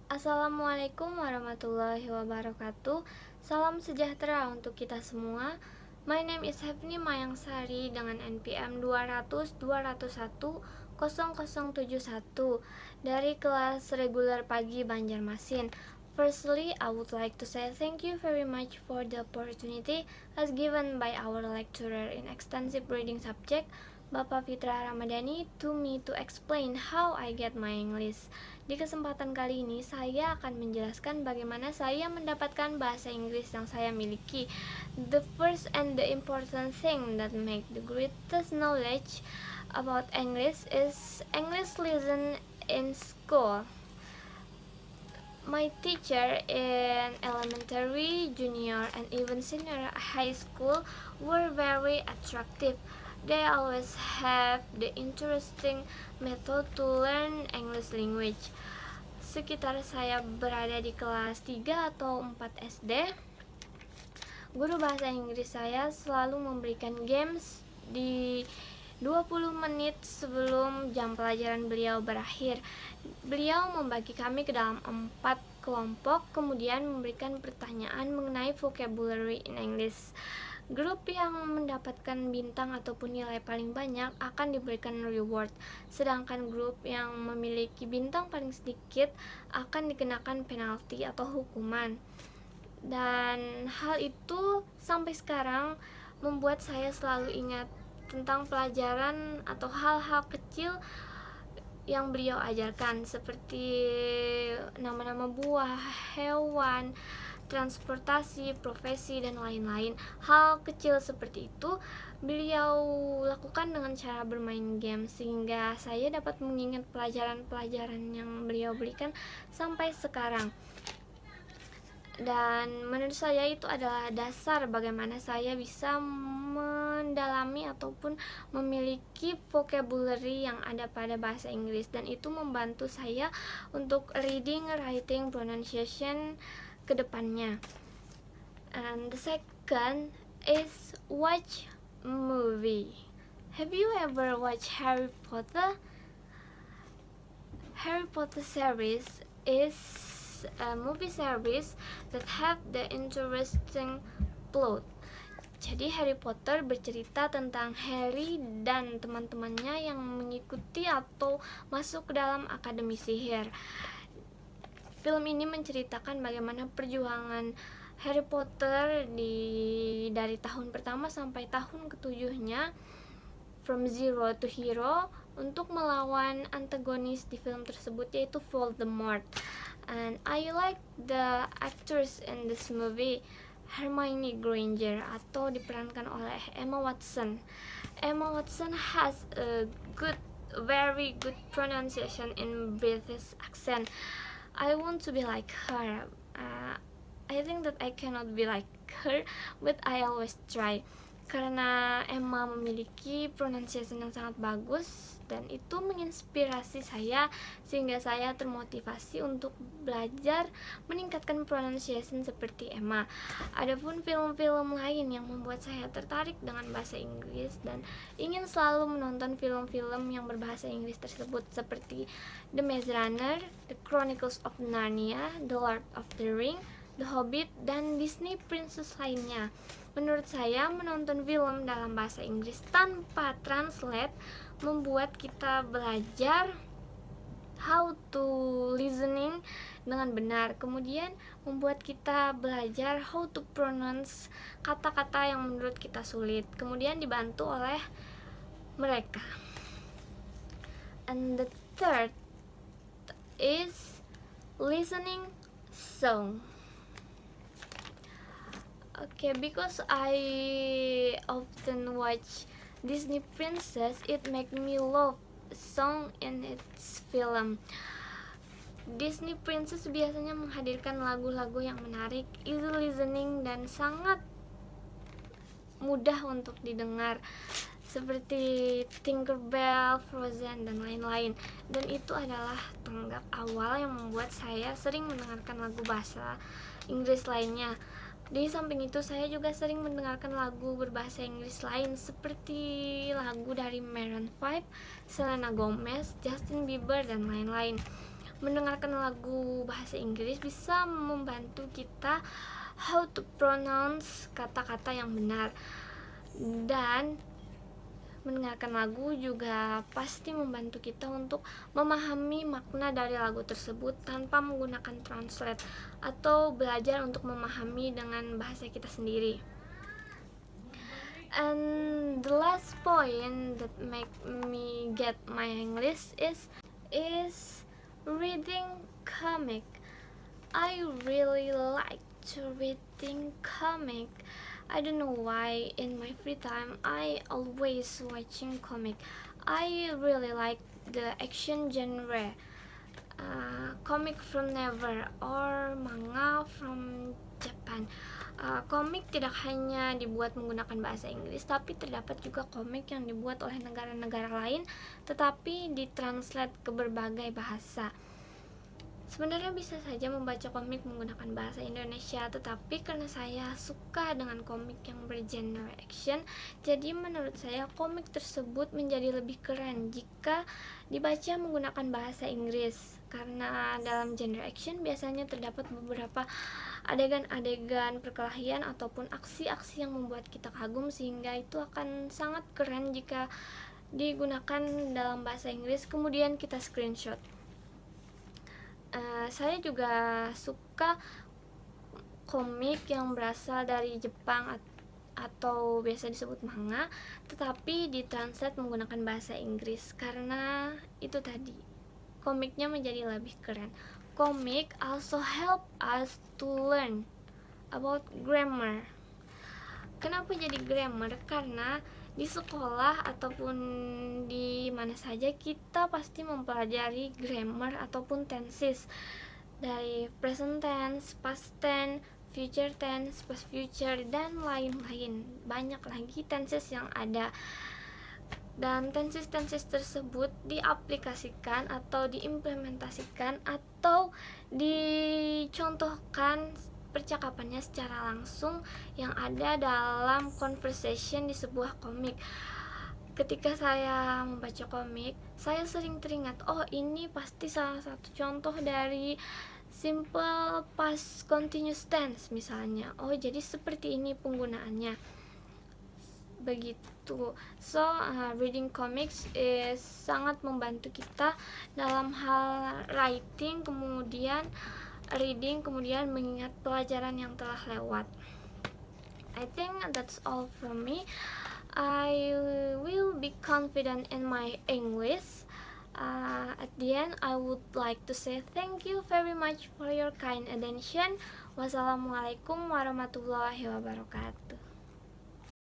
Assalamualaikum warahmatullahi wabarakatuh. Salam sejahtera untuk kita semua. My name is Hefni Mayangsari dengan NPM 200-201-0071 dari kelas reguler pagi Banjarmasin. Firstly, I would like to say thank you very much for the opportunity as given by our lecturer in extensive reading subject, Bapak Fitra Ramadhani, to me to explain how I get my English. Di kesempatan kali ini saya akan menjelaskan bagaimana saya mendapatkan bahasa Inggris yang saya miliki. The first and the important thing that make the greatest knowledge about English is English lesson in school. My teacher in elementary, junior, and even senior high school were very attractive. They always have the interesting method to learn English language. Sekitar saya berada di kelas 3 atau 4 SD, guru bahasa Inggris saya selalu memberikan games di 20 menit sebelum jam pelajaran beliau berakhir. Beliau membagi kami ke dalam 4 kelompok, kemudian memberikan pertanyaan mengenai vocabulary in English. Grup yang mendapatkan bintang ataupun nilai paling banyak akan diberikan reward, sedangkan grup yang memiliki bintang paling sedikit akan dikenakan penalti atau hukuman. Dan hal itu sampai sekarang membuat saya selalu ingat tentang pelajaran atau hal-hal kecil yang beliau ajarkan, seperti nama-nama buah, hewan, transportasi, profesi, dan lain-lain. Hal kecil seperti itu beliau lakukan dengan cara bermain game, sehingga saya dapat mengingat pelajaran-pelajaran yang beliau berikan sampai sekarang. Dan menurut saya itu adalah dasar bagaimana saya bisa mendalami ataupun memiliki vocabulary yang ada pada bahasa Inggris, dan itu membantu saya untuk reading, writing, pronunciation ke depannya. And the second is watch movie. Have you ever watched Harry Potter? Harry Potter series is a movie series that have the interesting plot. Jadi Harry Potter bercerita tentang Harry dan teman-temannya yang mengikuti atau masuk ke dalam akademi sihir. Film ini menceritakan bagaimana perjuangan Harry Potter dari tahun pertama sampai tahun ketujuhnya, from zero to hero, untuk melawan antagonis di film tersebut, yaitu Voldemort. And I like the actors in this movie, Hermione Granger, atau diperankan oleh Emma Watson. Emma Watson has a very good pronunciation in British accent. I want to be like her. I think that I cannot be like her, but I always try. Karena Emma memiliki pronunciation yang sangat bagus, dan itu menginspirasi saya sehingga saya termotivasi untuk belajar meningkatkan pronunciation seperti Emma. Adapun film-film lain yang membuat saya tertarik dengan bahasa Inggris dan ingin selalu menonton film-film yang berbahasa Inggris tersebut, seperti The Maze Runner, The Chronicles of Narnia, The Lord of the Rings, The Hobbit, dan Disney Princess lainnya. Menurut saya, menonton film dalam bahasa Inggris tanpa translate membuat kita belajar how to listening dengan benar, kemudian membuat kita belajar how to pronounce kata-kata yang menurut kita sulit, kemudian dibantu oleh mereka. And the third is listening song. Okay, because I often watch Disney Princess, it make me love song in its film. Disney Princess biasanya menghadirkan lagu-lagu yang menarik, easy listening, dan sangat mudah untuk didengar, seperti Tinkerbell, Frozen, dan lain-lain. Dan itu adalah tonggak awal yang membuat saya sering mendengarkan lagu bahasa Inggris lainnya. Di samping itu, saya juga sering mendengarkan lagu berbahasa Inggris lain, seperti lagu dari Maroon 5, Selena Gomez, Justin Bieber, dan lain-lain. mendengarkan lagu bahasa Inggris bisa membantu kita how to pronounce kata-kata yang benar, dan mendengarkan lagu juga pasti membantu kita untuk memahami makna dari lagu tersebut tanpa menggunakan translate atau belajar untuk memahami dengan bahasa kita sendiri. And the last point that make me get my English is reading comic. I really like to reading comic. I don't know why in my free time I always watching comic. I really like the action genre, comic from Never or manga from Japan. Komik tidak hanya dibuat menggunakan bahasa Inggris, tapi terdapat juga komik yang dibuat oleh negara-negara lain tetapi ditranslate ke berbagai bahasa. Sebenarnya bisa saja membaca komik menggunakan bahasa Indonesia, tetapi karena saya suka dengan komik yang bergenre action, jadi menurut saya komik tersebut menjadi lebih keren jika dibaca menggunakan bahasa Inggris. Karena dalam genre action biasanya terdapat beberapa adegan-adegan perkelahian ataupun aksi-aksi yang membuat kita kagum, sehingga itu akan sangat keren jika digunakan dalam bahasa Inggris kemudian kita screenshot. Saya juga suka komik yang berasal dari Jepang atau biasa disebut manga, tetapi ditranslate menggunakan bahasa Inggris karena itu tadi, komiknya menjadi lebih keren. Komik also help us to learn about grammar. Kenapa jadi grammar? Karena di sekolah ataupun di mana saja kita pasti mempelajari grammar ataupun tenses, dari present tense, past tense, future tense, past future, dan lain-lain. Banyak lagi tenses yang ada, dan tenses-tenses tersebut diaplikasikan atau diimplementasikan atau dicontohkan percakapannya secara langsung yang ada dalam conversation di sebuah komik. Ketika saya membaca komik, saya sering teringat, oh ini pasti salah satu contoh dari simple past continuous tense misalnya. Oh jadi seperti ini penggunaannya. Begitu. So reading comics is sangat membantu kita dalam hal writing, kemudian reading, kemudian mengingat pelajaran yang telah lewat. I think that's all from me. I will be confident in my English. At the end, I would like to say thank you very much for your kind attention. Wassalamualaikum warahmatullahi wabarakatuh.